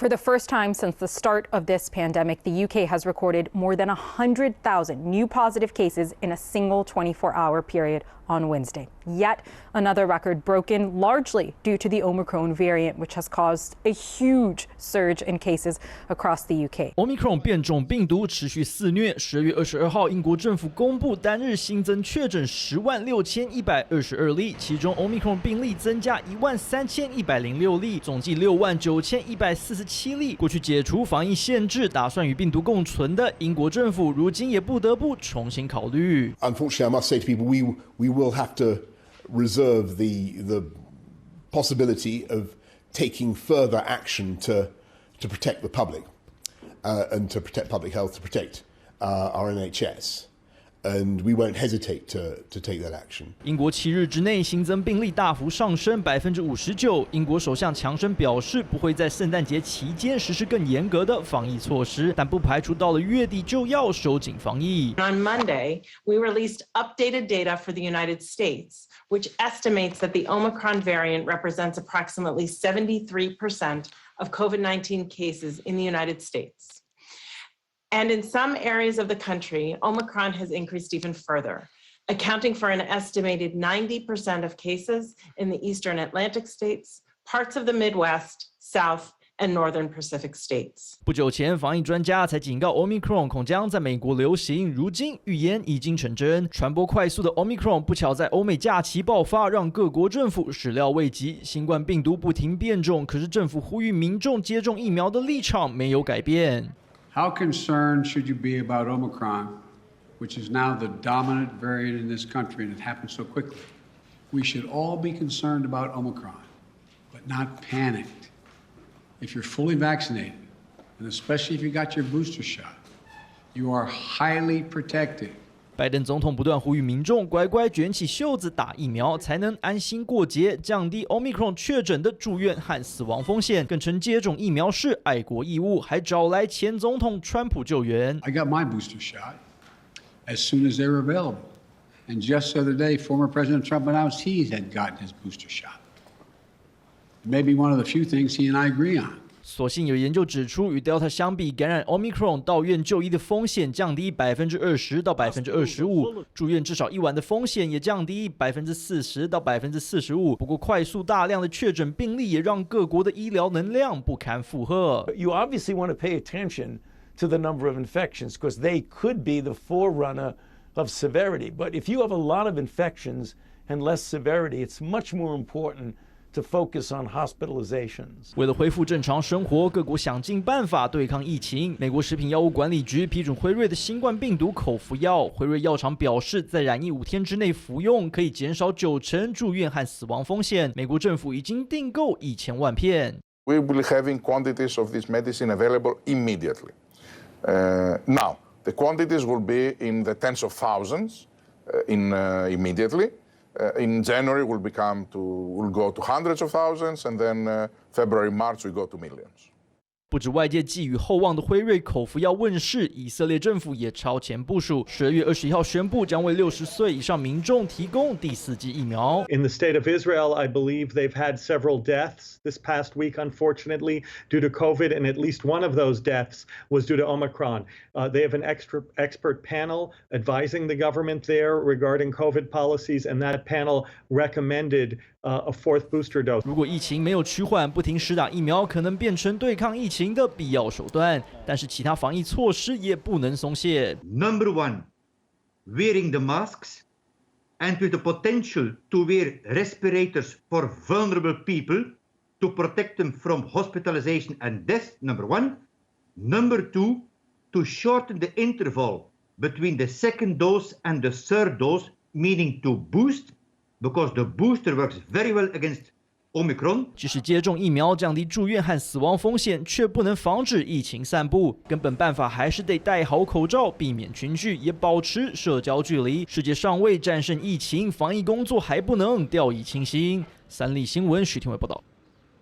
For the first time since the start of this pandemic, the UK has recorded more than 100,000 new positive cases in a single 24-hour period on Wednesday. Yet another record broken largely due to the Omicron variant, which has caused a huge surge in cases across the UK. Omicron 变种病毒持续肆虐。12月22号，英国政府公布单日新增确诊106122例，其中 Omicron 病例增加13106例，总计69147例。过去解除防疫限制，打算与病毒共存的英国政府，如今也不得不重新考虑。Unfortunately, I must say to people, we will have to reserve the possibility of taking further action to protect the public and to protect public health, to protect our NHS. And we won't hesitate to take that action. 英国7日之内新增病例大幅上升59%。英国首相强生表示，不会在圣诞节期间实施更严格的防疫措施，但不排除到了月底就要收紧防疫。On Monday, we released updated data for the United States, which estimates that the Omicron variant represents approximately 73% of COVID-19 cases in the United States. And in some areas of the country, Omicron has increased even further, accounting for an estimated 90% of cases in the eastern Atlantic states, parts of the Midwest, South, and Northern Pacific states. 不久前，防疫专家才警告 Omicron 恐将在美国流行，如今预言已经成真。传播快速的 Omicron 不巧在欧美假期爆发，让各国政府始料未及。新冠病毒不停变种，可是政府呼吁民众接种疫苗的立场没有改变。How concerned should you be about Omicron, which is now the dominant variant in this country, and it happened so quickly? We should all be concerned about Omicron, but not panicked. If you're fully vaccinated, and especially if you got your booster shot, you are highly protected. 拜登总统不断呼吁民众乖乖卷起袖子打疫苗，才能安心过节，降低 Omicron 确诊的住院和死亡风险。更称接种疫苗是爱国义务，还找来前总统川普救援。I got my booster shot as soon as they were available, and just the other day, former President Trump announced he had gotten his booster shot. Maybe one of the few things he and I agree on. 所幸有研究指出，与 Delta 相比，感染 Omicron 到院就医的风险降低20%到25%，住院至少1晚的风险也降低40%到45%。不过，快速大量的确诊病例也让各国的医疗能量不堪负荷。You obviously want to pay attention to the number of infections because they could be the forerunner of severity. But if you have a lot of infections and less severity, it's much more important to focus on hospitalizations. 为了恢复正常生活，各国想尽办法对抗疫情。美国食品药物管理局批准辉瑞的新冠病毒口服药。辉瑞药厂表示，在染疫5天之内服用，可以减少90%住院和死亡风险。美国政府已经订购1000万片。We will having quantities of this medicine available immediately. Now, the quantities will be in the tens of thousands immediately. In January, we'll go to hundreds of thousands, and then February, March, we go to millions. 不止外界寄予厚望的辉瑞口服药问世，以色列政府也超前部署。12月21号宣布，将为60岁以上民众提供第4剂疫苗。In the state of Israel, I believe they've had several deaths this past week, unfortunately, due to COVID, and at least one of those deaths was due to Omicron. They have an expert panel advising the government there regarding COVID policies, and that panel recommended a fourth booster dose. 如果疫情没有趋缓，不停施打疫苗可能变成对抗疫情的必要手段，但是其他防疫措施也不能松懈。Number one, wearing the masks and with the potential to wear respirators for vulnerable people to protect them from hospitalization and death, number one. Number two, to shorten the interval between the second dose and the third dose, meaning to boost, because the booster works very well against Omicron. 即使接种疫苗降低住院和死亡风险，却不能防止疫情散布。根本办法还是得戴好口罩，避免群聚，也保持社交距离。世界尚未战胜疫情，防疫工作还不能掉以轻心。三立新闻徐廷伟报道。